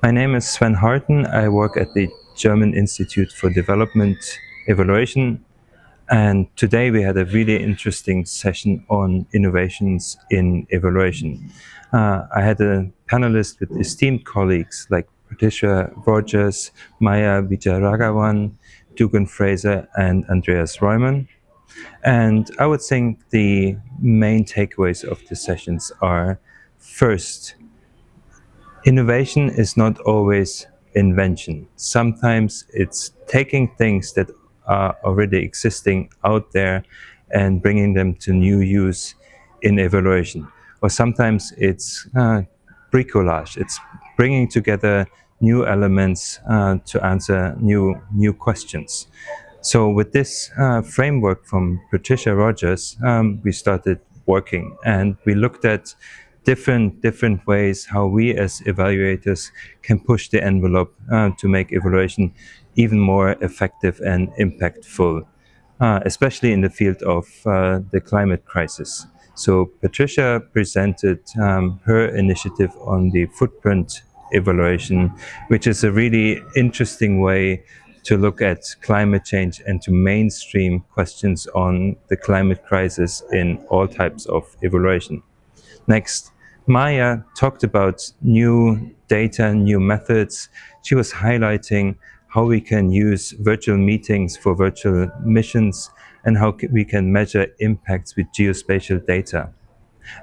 My name is Sven Harten. I work at the German Institute for Development Evaluation, and today we had a really interesting session on innovations in evaluation. I had a panelist with esteemed colleagues like Patricia Rogers, Maya Vijayaraghavan, Dugan Fraser, and Andreas Reumann. And I would think the main takeaways of the sessions are: first, innovation is not always invention. Sometimes it's taking things that are already existing out there and bringing them to new use in evaluation. Or sometimes it's bricolage. It's bringing together new elements to answer new questions. So with this framework from Patricia Rogers, we started working, and we looked at different ways how we as evaluators can push the envelope to make evaluation even more effective and impactful, especially in the field of the climate crisis. So Patricia presented her initiative on the footprint evaluation, which is a really interesting way to look at climate change and to mainstream questions on the climate crisis in all types of evaluation. Next, Maya talked about new data, new methods. She was highlighting how we can use virtual meetings for virtual missions and how we can measure impacts with geospatial data.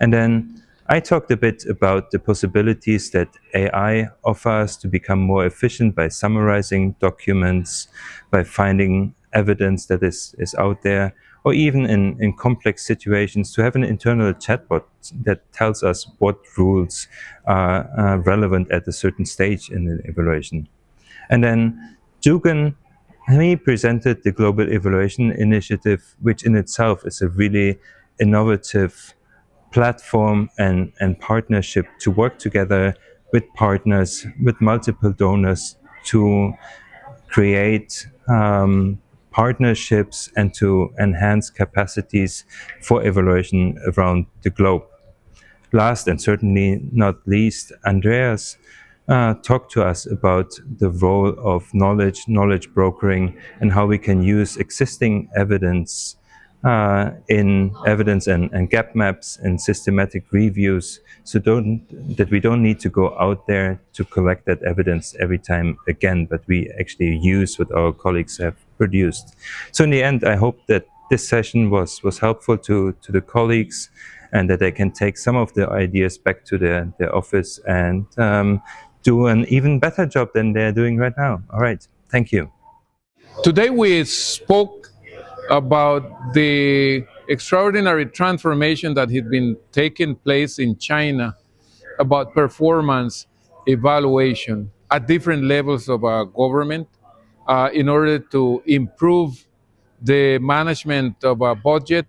And then I talked a bit about the possibilities that AI offers to become more efficient by summarizing documents, by finding evidence that is out there, or even in complex situations to have an internal chatbot that tells us what rules are relevant at a certain stage in the evaluation. And then Dugan, he presented the Global Evaluation Initiative, which in itself is a really innovative platform and partnership to work together with partners, with multiple donors to create partnerships and to enhance capacities for evaluation around the globe. Last and certainly not least, Andreas talked to us about the role of knowledge brokering, and how we can use existing evidence in evidence and gap maps and systematic reviews, so that we don't need to go out there to collect that evidence every time again, but we actually use what our colleagues have produced. So in the end, I hope that this session was helpful to the colleagues, and that they can take some of the ideas back to their office and do an even better job than they're doing right now. All right, thank you. Today we spoke about the extraordinary transformation that had been taking place in China about performance evaluation at different levels of government in order to improve the management of a budget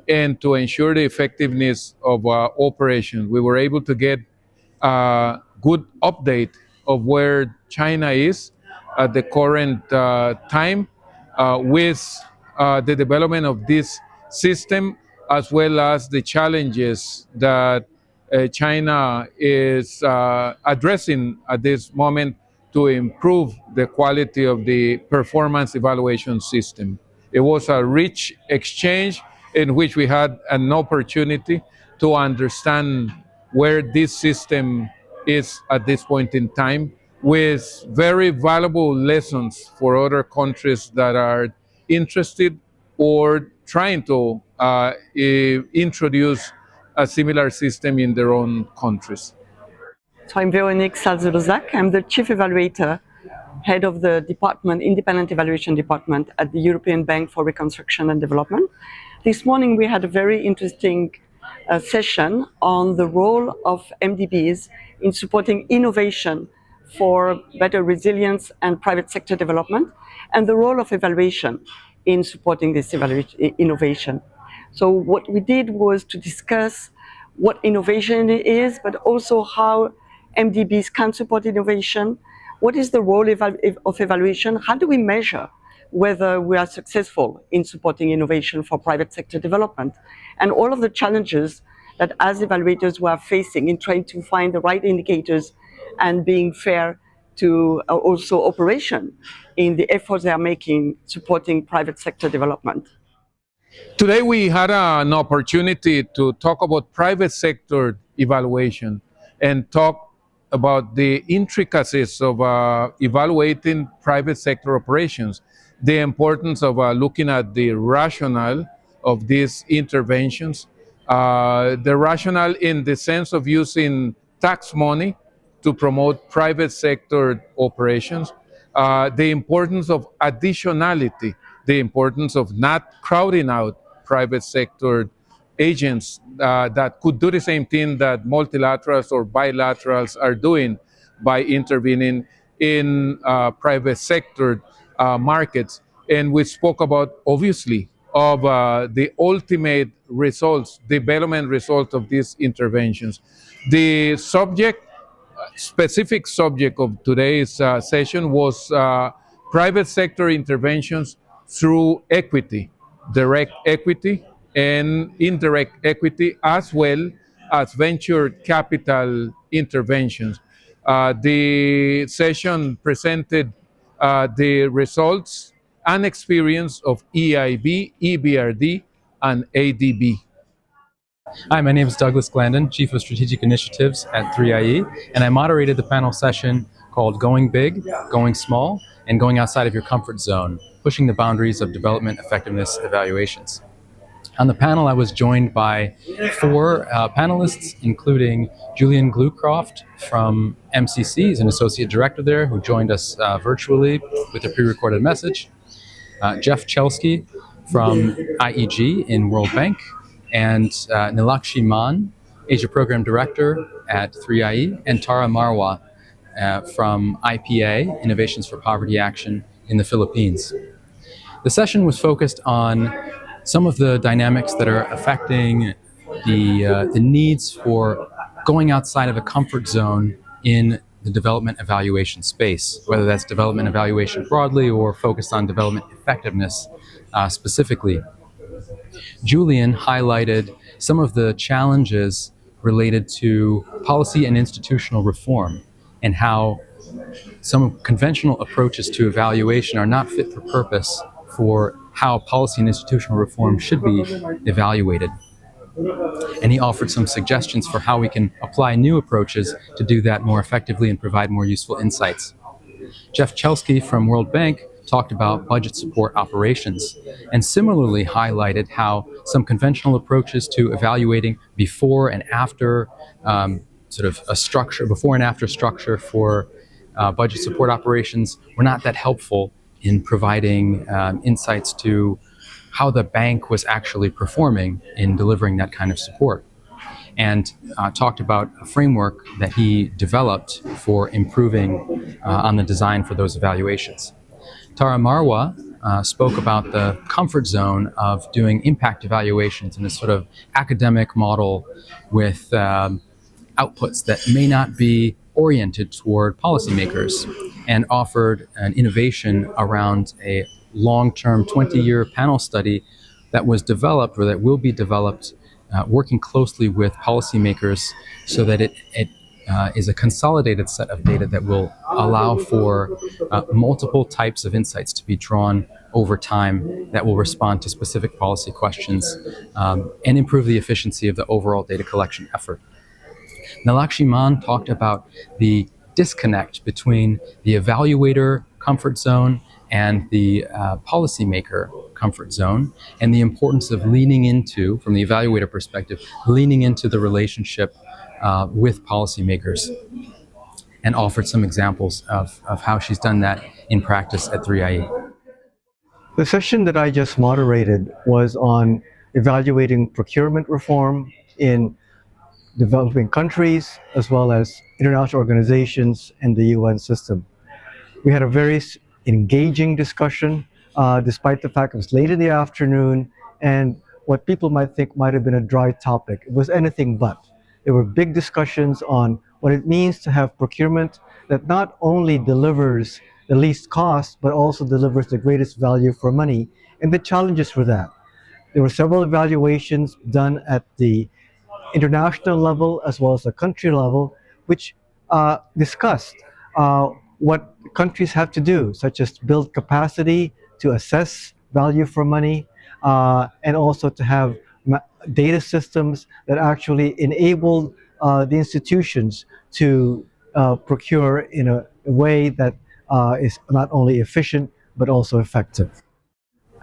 and to ensure the effectiveness of operations. We were able to get a good update of where China is at the current time with the development of this system, as well as the challenges that China is addressing at this moment to improve the quality of the performance evaluation system. It was a rich exchange in which we had an opportunity to understand where this system is at this point in time, with very valuable lessons for other countries that are interested or trying to introduce a similar system in their own countries. So I'm Veronique Salzeruzak. I'm the Chief Evaluator, Head of the Department, Independent Evaluation Department at the European Bank for Reconstruction and Development. This morning we had a very interesting session on the role of MDBs in supporting innovation for better resilience and private sector development, and the role of evaluation in supporting this innovation. So what we did was to discuss what innovation is, but also how MDBs can support innovation. What is the role of evaluation? How do we measure whether we are successful in supporting innovation for private sector development? And all of the challenges that as evaluators we are facing in trying to find the right indicators and being fair to also operation in the efforts they are making supporting private sector development. Today we had an opportunity to talk about private sector evaluation and talk about the intricacies of evaluating private sector operations, the importance of looking at the rationale of these interventions, the rationale in the sense of using tax money to promote private sector operations, the importance of additionality, the importance of not crowding out private sector agents that could do the same thing that multilaterals or bilaterals are doing by intervening in private sector markets. And we spoke about, obviously, of the ultimate results, development results of these interventions. The specific subject of today's session was private sector interventions through equity, direct equity and indirect equity, as well as venture capital interventions. The session presented the results and experience of EIB, EBRD, and ADB. Hi, my name is Douglas Glandon, Chief of Strategic Initiatives at 3IE, and I moderated the panel session called Going Big, Going Small, and Going Outside of Your Comfort Zone, Pushing the Boundaries of Development Effectiveness Evaluations. On the panel, I was joined by four panelists, including Julian Glucroft from MCC. He's an associate director there who joined us virtually with a pre-recorded message. Jeff Chelsky from IEG in World Bank, and Nilakshi Mann, Asia Program Director at 3IE, and Tara Marwa from IPA, Innovations for Poverty Action in the Philippines. The session was focused on some of the dynamics that are affecting the needs for going outside of a comfort zone in the development evaluation space, whether that's development evaluation broadly or focused on development effectiveness specifically. Julian highlighted some of the challenges related to policy and institutional reform and how some conventional approaches to evaluation are not fit for purpose for how policy and institutional reform should be evaluated. And he offered some suggestions for how we can apply new approaches to do that more effectively and provide more useful insights. Jeff Chelsky from World Bank talked about budget support operations and similarly highlighted how some conventional approaches to evaluating before and after sort of a structure, before and after structure for budget support operations were not that helpful in providing insights to how the bank was actually performing in delivering that kind of support. And talked about a framework that he developed for improving on the design for those evaluations. Tara Marwa spoke about the comfort zone of doing impact evaluations in a sort of academic model with outputs that may not be oriented toward policymakers, and offered an innovation around a long-term 20-year panel study that was developed, or that will be developed, working closely with policymakers so that it is a consolidated set of data that will allow for multiple types of insights to be drawn over time that will respond to specific policy questions and improve the efficiency of the overall data collection effort. Nilakshi Mann talked about the disconnect between the evaluator comfort zone and the policymaker comfort zone, and the importance of leaning into, from the evaluator perspective, leaning into the relationship with policymakers, and offered some examples of how she's done that in practice at 3IE. The session that I just moderated was on evaluating procurement reform in developing countries, as well as international organizations and the UN system. We had a very engaging discussion, despite the fact it was late in the afternoon, and what people might think might have been a dry topic. It was anything but. There were big discussions on what it means to have procurement that not only delivers the least cost, but also delivers the greatest value for money, and the challenges for that. There were several evaluations done at the international level as well as the country level, which discussed what countries have to do, such as build capacity to assess value for money, and also to have data systems that actually enable the institutions to procure in a way that is not only efficient but also effective.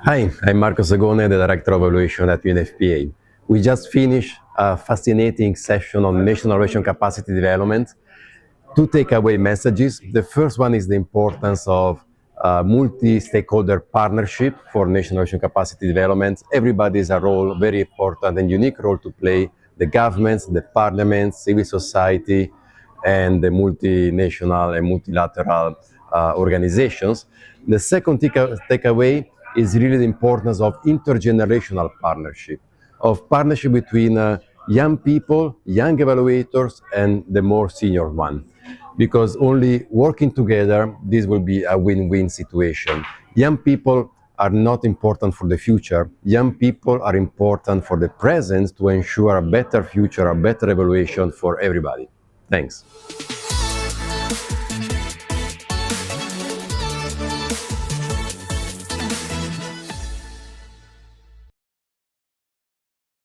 Hi, I'm Marco Sagone, the Director of Evaluation at UNFPA. We just finished a fascinating session on national evaluation capacity development. Two takeaway messages. The first one is the importance of multi-stakeholder partnership for national evaluation capacity development. Everybody has a role, very important and unique role to play. The governments, the parliaments, civil society, and the multinational and multilateral organizations. The second takeaway is really the importance of intergenerational partnership between young people, young evaluators, and the more senior one. Because only working together, this will be a win-win situation. Young people are not important for the future. Young people are important for the present to ensure a better future, a better evaluation for everybody. Thanks.